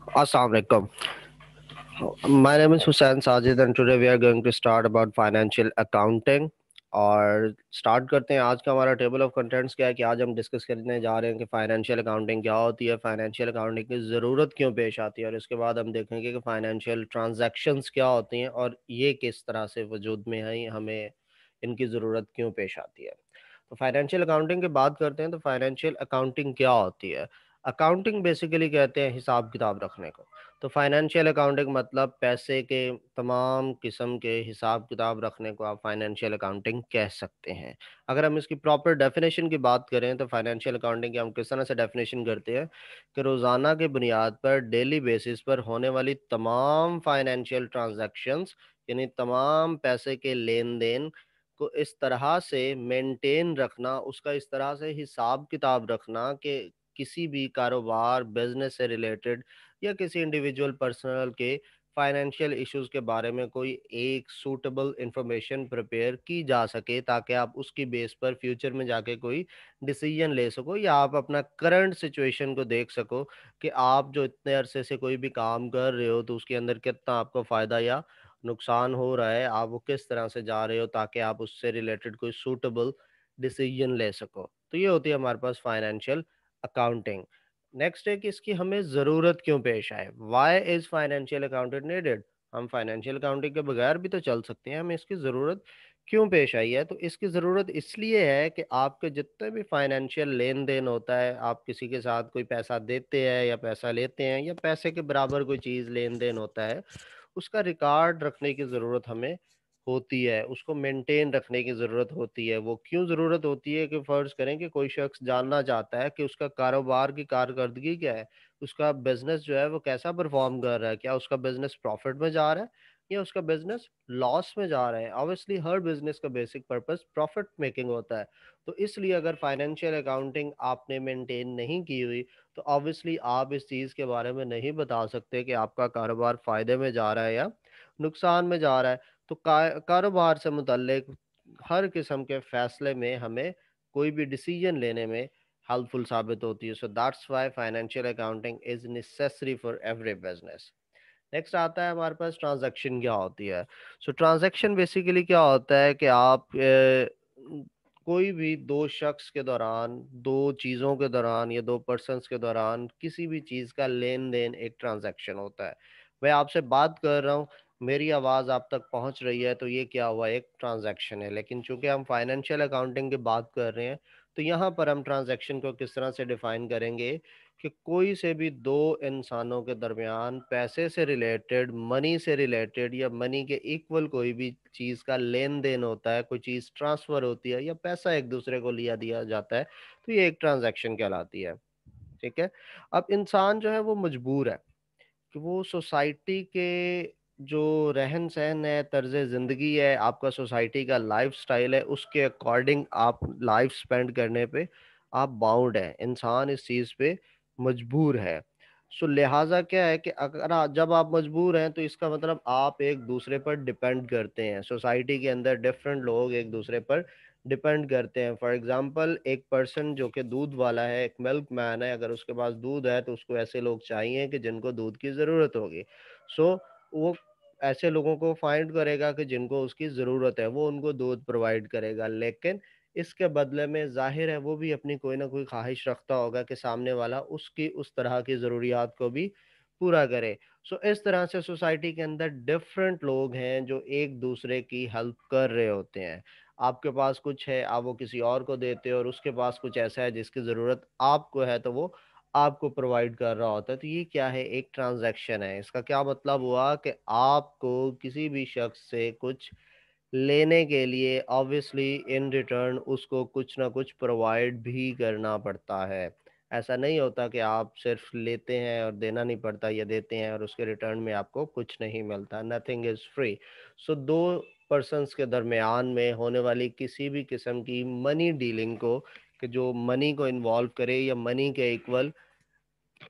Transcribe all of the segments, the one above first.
Assalamu alaikum. My name is Hussain Sajid and today we are going to start about financial accounting. और start करते हैं। आज का हमारा टेबल ऑफ कंटेंट्स क्या है कि आज हम डिस्कस करने जा रहे हैं कि फाइनेंशियल अकाउंटिंग क्या होती है, फाइनेंशियल अकाउंटिंग की ज़रूरत क्यों पेश आती है, और इसके बाद हम देखेंगे कि फाइनेंशियल ट्रांजैक्शंस क्या होती हैं और ये किस तरह से वजूद में है, हमें इनकी ज़रूरत क्यों पेश आती है। तो फाइनेंशियल अकाउंटिंग की बात करते हैं तो फाइनेंशियल अकाउंटिंग क्या होती है। अकाउंटिंग बेसिकली कहते हैं हिसाब किताब रखने को। तो फाइनेंशियल अकाउंटिंग मतलब पैसे के तमाम किस्म के हिसाब किताब रखने को आप फाइनेंशियल अकाउंटिंग कह सकते हैं। अगर हम इसकी प्रॉपर डेफिनेशन की बात करें तो फाइनेंशियल अकाउंटिंग की हम किस तरह से डेफिनेशन करते हैं कि रोज़ाना के बुनियाद पर डेली बेसिस पर होने वाली तमाम फाइनेंशियल ट्रांजैक्शंस, यानी तमाम पैसे के लेन देन को इस तरह से मेंटेन रखना, उसका इस तरह से हिसाब किताब रखना कि किसी भी कारोबार बिजनेस से रिलेटेड या किसी इंडिविजुअल पर्सनल के फाइनेंशियल इश्यूज के बारे में कोई एक सूटेबल इंफॉर्मेशन प्रिपेयर की जा सके, ताकि आप उसकी बेस पर फ्यूचर में जाके कोई डिसीजन ले सको या आप अपना करंट सिचुएशन को देख सको कि आप जो इतने अरसे से कोई भी काम कर रहे हो तो उसके अंदर कितना आपको फ़ायदा या नुकसान हो रहा है, आप वो किस तरह से जा रहे हो, ताकि आप उससे रिलेटेड कोई सूटेबल डिसीजन ले सको। तो ये होती है हमारे पास फाइनेंशियल अकाउंटिंग। नेक्स्ट है कि इसकी हमें ज़रूरत क्यों पेश आए, why is financial accountant needed. हम फाइनेंशियल अकाउंटिंग के बगैर भी तो चल सकते हैं, हमें इसकी ज़रूरत क्यों पेश आई है। तो इसकी ज़रूरत इसलिए है कि आपके जितने भी फाइनेंशियल लेन देन होता है, आप किसी के साथ कोई पैसा देते हैं या पैसा लेते हैं या पैसे के बराबर कोई चीज़ लेन देन होता है, उसका रिकॉर्ड रखने की ज़रूरत हमें होती है, उसको मेंटेन रखने की ज़रूरत होती है। वो क्यों ज़रूरत होती है कि फ़र्ज़ करें कि कोई शख्स जानना चाहता है कि उसका कारोबार की कारकर्दगी क्या है, उसका बिज़नेस जो है वो कैसा परफ़ॉर्म कर रहा है, क्या उसका बिज़नेस प्रॉफ़िट में जा रहा है या उसका बिज़नेस लॉस में जा रहा है। ऑब्वियसली हर बिज़नेस का बेसिक पर्पज़ प्रॉफ़िट मेकिंग होता है। तो इसलिए अगर फाइनेंशियल अकाउंटिंग आपने मेंटेन नहीं की हुई, तो ऑब्वियसली आप इस चीज़ के बारे में नहीं बता सकते कि आपका कारोबार फ़ायदे में जा रहा है या नुकसान में जा रहा है। तो कारोबार से मुतल्लिक हर किस्म के फ़ैसले में हमें कोई भी डिसीजन लेने में हेल्पफुल साबित होती है। So that's why financial accounting is necessary for every business. Next आता है हमारे पास ट्रांजैक्शन क्या होती है। सो ट्रांजैक्शन बेसिकली क्या होता है कि आप कोई भी दो शख्स के दौरान, दो चीज़ों के दौरान या दो पर्सन्स के दौरान किसी भी चीज़ का लेन देन एक ट्रांजैक्शन होता है। मैं आपसे बात कर रहा हूँ, मेरी आवाज़ आप तक पहुँच रही है, तो ये क्या हुआ, एक ट्रांजैक्शन है। लेकिन चूंकि हम फाइनेंशियल अकाउंटिंग की बात कर रहे हैं, तो यहाँ पर हम ट्रांजैक्शन को किस तरह से डिफाइन करेंगे कि कोई से भी दो इंसानों के दरमियान पैसे से रिलेटेड, मनी से रिलेटेड या मनी के इक्वल कोई भी चीज़ का लेन देन होता है, कोई चीज़ ट्रांसफ़र होती है या पैसा एक दूसरे को लिया दिया जाता है, तो ये एक ट्रांजैक्शन कहलाती है। ठीक है। अब इंसान जो है वो मजबूर है कि वो सोसाइटी के जो रहन सहन है, तर्ज ज़िंदगी है, आपका सोसाइटी का लाइफ स्टाइल है, उसके अकॉर्डिंग आप लाइफ स्पेंड करने पे आप बाउंड है, इंसान इस चीज़ पे मजबूर है। सो लिहाजा क्या है कि अगर जब आप मजबूर हैं तो इसका मतलब आप एक दूसरे पर डिपेंड करते हैं। सोसाइटी के अंदर डिफरेंट लोग एक दूसरे पर डिपेंड करते हैं। फॉर एग्जांपल एक पर्सन जो कि दूध वाला है, एक मिल्क मैन है, अगर उसके पास दूध है तो उसको ऐसे लोग चाहिए कि जिनको दूध की ज़रूरत होगी। सो वो ऐसे लोगों को फाइंड करेगा कि जिनको उसकी ज़रूरत है, वो उनको दूध प्रोवाइड करेगा। लेकिन इसके बदले में ज़ाहिर है वो भी अपनी कोई ना कोई ख्वाहिश रखता होगा कि सामने वाला उसकी उस तरह की ज़रूरियात को भी पूरा करे। सो इस तरह से सोसाइटी के अंदर डिफरेंट लोग हैं जो एक दूसरे की हेल्प कर रहे होते हैं। आपके पास कुछ है, आप वो किसी और को देते हो, और उसके पास कुछ ऐसा है जिसकी ज़रूरत आपको है, तो वो आपको प्रोवाइड कर रहा होता है। तो ये क्या है, एक ट्रांजैक्शन है। इसका क्या मतलब हुआ कि आपको किसी भी शख्स से कुछ लेने के लिए ऑब्वियसली इन रिटर्न उसको कुछ ना कुछ प्रोवाइड भी करना पड़ता है। ऐसा नहीं होता कि आप सिर्फ लेते हैं और देना नहीं पड़ता, या देते हैं और उसके रिटर्न में आपको कुछ नहीं मिलता। Nothing is free. सो दो पर्सन्स के दरमियान में होने वाली किसी भी किस्म की मनी डीलिंग को, कि जो मनी को इन्वॉल्व करे या मनी के इक्वल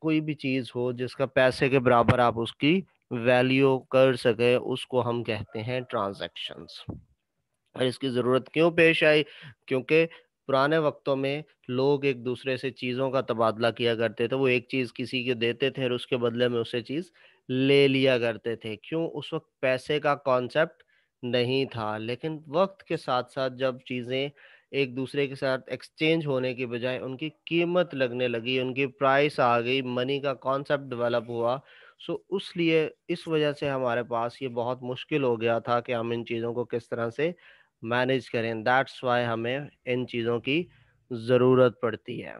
कोई भी चीज़ हो जिसका पैसे के बराबर आप उसकी वैल्यू कर सके, उसको हम कहते हैं ट्रांजैक्शंस। और इसकी ज़रूरत क्यों पेश आई, क्योंकि پرانے وقتوں میں لوگ ایک دوسرے سے چیزوں کا تبادلہ کیا کرتے تھے، وہ ایک چیز کسی کے دیتے تھے اور اس کے بدلے میں اسے چیز لے لیا کرتے تھے. کیوں؟ اس وقت پیسے کا کانسیپٹ نہیں تھا. لیکن وقت کے ساتھ ساتھ جب چیزیں ایک دوسرے کے ساتھ ایکسچینج ہونے کی بجائے ان کی قیمت لگنے لگی، ان کی پرائس آ گئی، منی کا کانسیپٹ ڈیولپ ہوا، اس لیے اس وجہ سے ہمارے پاس یہ بہت مشکل ہو گیا تھا کہ ہم ان چیزوں کو کس طرح سے مینیج کریں. دیٹس وائی ہمیں ان چیزوں کی ضرورت پڑتی ہے.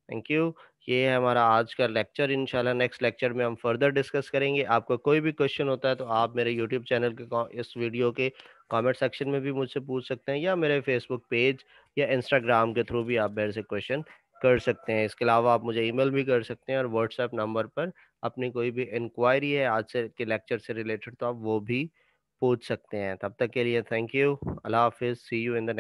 Thank you. یہ ہے ہمارا آج کا لیکچر. انشاءاللہ نیکسٹ لیکچر میں ہم فردر ڈسکس کریں گے. آپ کا کوئی بھی کوشچن ہوتا ہے تو آپ میرے یوٹیوب چینل کے اس ویڈیو کے کامنٹ سیکشن میں بھی مجھ سے پوچھ سکتے ہیں، یا میرے فیس بک پیج یا انسٹاگرام کے تھرو بھی آپ میرے سے کوشچن کر سکتے ہیں. اس کے علاوہ آپ مجھے ای میل بھی کر سکتے ہیں، اور واٹس ایپ نمبر پر اپنی کوئی بھی انکوائری ہے آج سے کے لیکچر سے ریلیٹڈ تو آپ وہ بھی پوچھ سکتے ہیں. تب تک کے لیے تھینک یو. اللہ حافظ. سی یو ان دا